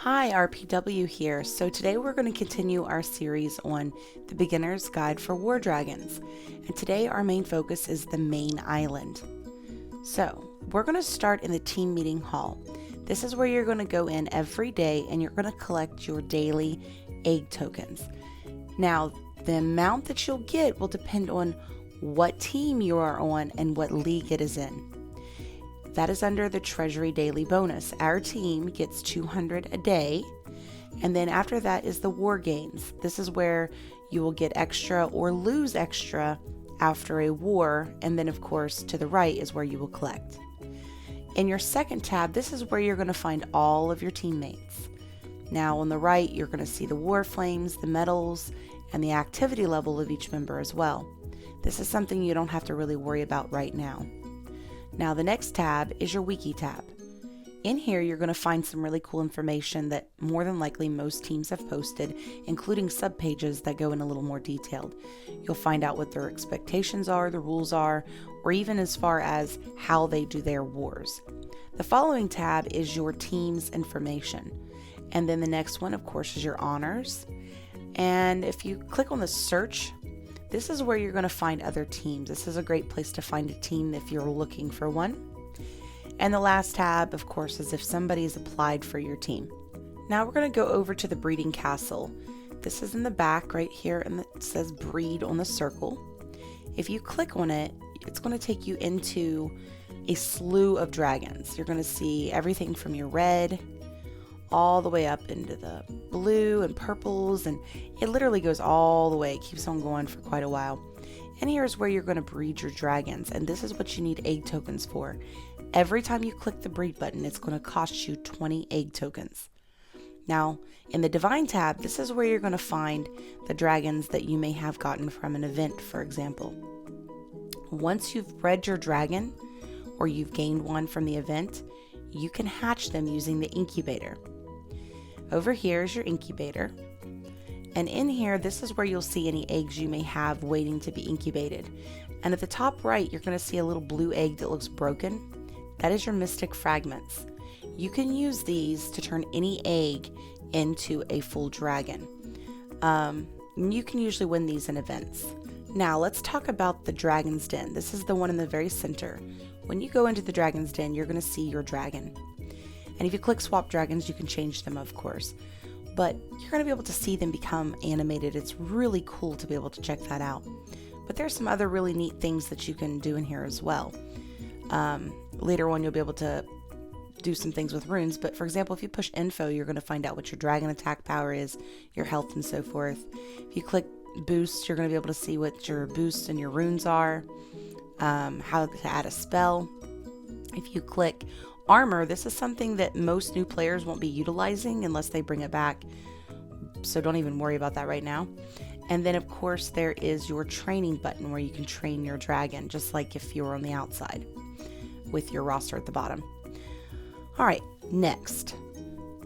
Hi, RPW here. So today we're going to continue our series on the Beginner's Guide for War Dragons. And today our main focus is the main island. So we're going to start in the team meeting hall. This is where you're going to go in every day and you're going to collect your daily egg tokens. Now, the amount that you'll get will depend on what team you are on and what league it is in. That is under the Treasury Daily Bonus. Our team gets 200 a day, and then after that is the War Gains. This is where you will get extra or lose extra after a war, and then of course to the right is where you will collect. In your second tab, this is where you're going to find all of your teammates. Now on the right, you're going to see the war flames, the medals, and the activity level of each member as well. This is something you don't have to really worry about right now. Now the next tab is your wiki tab. In here you're going to find some really cool information that more than likely most teams have posted, including subpages that go in a little more detailed. You'll find out what their expectations are, the rules are, or even as far as how they do their wars. The following tab is your team's information. And then the next one, of course, is your honors. And if you click on the search, this is where you're going to find other teams. This is a great place to find a team if you're looking for one. And the last tab, of course, is if somebody has applied for your team. Now we're going to go over to the breeding castle. This is in the back right here, and it says breed on the circle. If you click on it, it's going to take you into a slew of dragons. You're going to see everything from your red all the way up into the blue and purples, and it literally goes all the way. It keeps on going for quite a while. And here's where you're going to breed your dragons, and this is what you need egg tokens for. Every time you click the breed button, it's going to cost you 20 egg tokens. Now, in the divine tab, this is where you're going to find the dragons that you may have gotten from an event, for example. Once you've bred your dragon, or you've gained one from the event, you can hatch them using the incubator. Over here is your incubator, and in here this is where you'll see any eggs you may have waiting to be incubated. And at the top right you're going to see a little blue egg that looks broken. That is your mystic fragments. You can use these to turn any egg into a full dragon. You can usually win these in events. Now let's talk about the Dragon's Den. This is the one in the very center. When you go into the Dragon's Den, you're going to see your dragon. And if you click swap dragons, you can change them, of course. But you're going to be able to see them become animated. It's really cool to be able to check that out. But there's some other really neat things that you can do in here as well. Later on, you'll be able to do some things with runes. But for example, if you push info, you're going to find out what your dragon attack power is, your health, and so forth. If you click boost, you're going to be able to see what your boosts and your runes are, how to add a spell. If you click armor, this is something that most new players won't be utilizing unless they bring it back, so don't even worry about that right now. And then of course there is your training button where you can train your dragon, just like if you were on the outside with your roster at the bottom. Alright, next.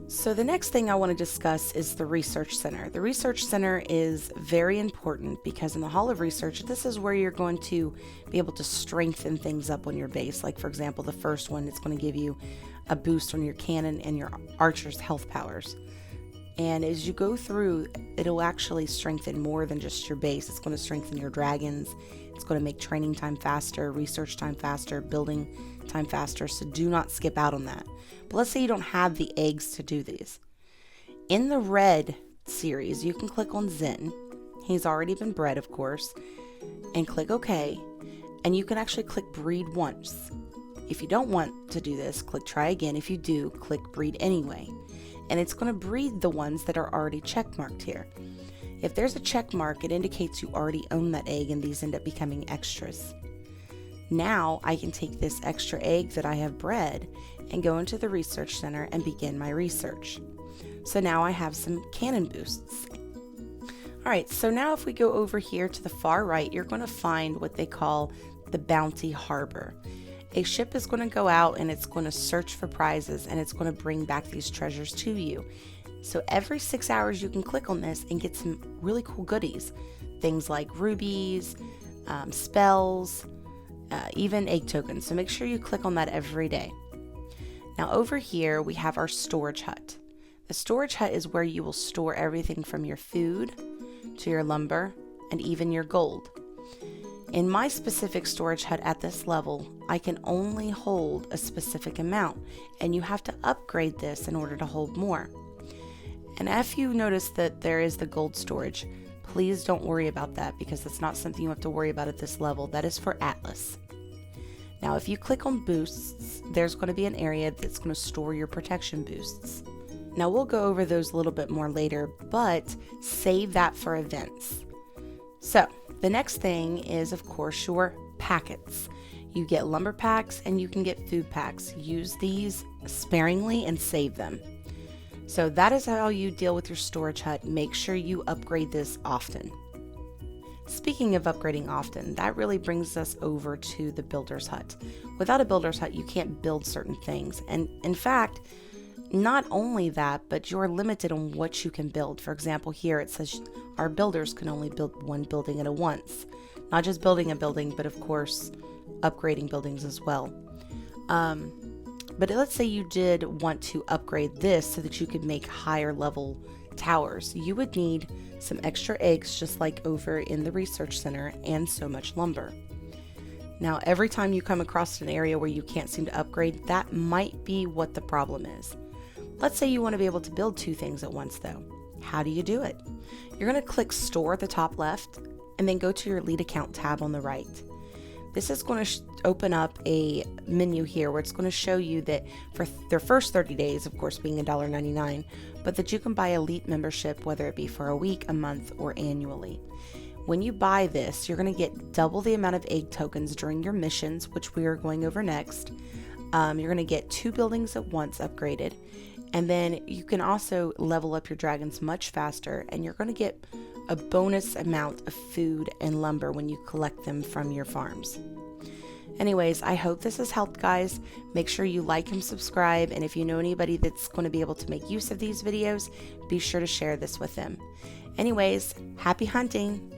So the next thing I want to discuss is the Research Center. The Research Center is very important because in the Hall of Research, this is where you're going to be able to strengthen things up on your base. Like for example, the first one, it's going to give you a boost on your cannon and your archer's health powers. And as you go through, it'll actually strengthen more than just your base. It's going to strengthen your dragons. It's going to make training time faster, research time faster, building time faster, so do not skip out on that. But let's say you don't have the eggs to do these. In the red series, you can click on Zen. He's already been bred, of course, and click OK. And you can actually click breed once. If you don't want to do this, click try again. If you do, click breed anyway. And it's going to breed the ones that are already checkmarked here. If there's a check mark, it indicates you already own that egg, and these end up becoming extras. Now I can take this extra egg that I have bred and go into the Research Center and begin my research. So now I have some cannon boosts. Alright, so now if we go over here to the far right, you're going to find what they call the Bounty Harbor. A ship is going to go out and it's going to search for prizes, and it's going to bring back these treasures to you. So every 6 hours you can click on this and get some really cool goodies. Things like rubies, spells, even egg tokens. So make sure you click on that every day. Now over here we have our storage hut. The The storage hut is where you will store everything from your food to your lumber and even your gold. In my specific storage hut at this level, I can only hold a specific amount, and you have to upgrade this in order to hold more. And if you notice that there is the gold storage, please don't worry about that because that's not something you have to worry about at this level. That is for Atlas. Now, if you click on boosts, there's going to be an area that's going to store your protection boosts. Now, we'll go over those a little bit more later, but save that for events. So, the next thing is, of course, your packets. You get lumber packs and you can get food packs. Use these sparingly and save them. So that is how you deal with your storage hut. Make sure you upgrade this often. Speaking of upgrading often, that really brings us over to the builder's hut. Without a builder's hut, you can't build certain things. And in fact, not only that, but you're limited on what you can build. For example, here it says our builders can only build one building at a once. Not just building a building, but of course, upgrading buildings as well. But let's say you did want to upgrade this so that you could make higher level towers. You would need some extra eggs, just like over in the research center, and so much lumber. Now, every time you come across an area where you can't seem to upgrade, that might be what the problem is. Let's say you want to be able to build two things at once though. How do you do it? You're going to click Store at the top left and then go to your Lead Account tab on the right. This is going to open up a menu here where it's going to show you that for their first 30 days, of course being $1.99, but that you can buy Elite membership, whether it be for a week, a month, or annually. When you buy this, you're going to get double the amount of egg tokens during your missions, which we are going over next. You're going to get 2 buildings at once upgraded, and then you can also level up your dragons much faster, and you're going to get a bonus amount of food and lumber when you collect them from your farms. Anyways, I hope this has helped, guys. Make sure you like and subscribe, and if you know anybody that's going to be able to make use of these videos, be sure to share this with them. Anyways, happy hunting!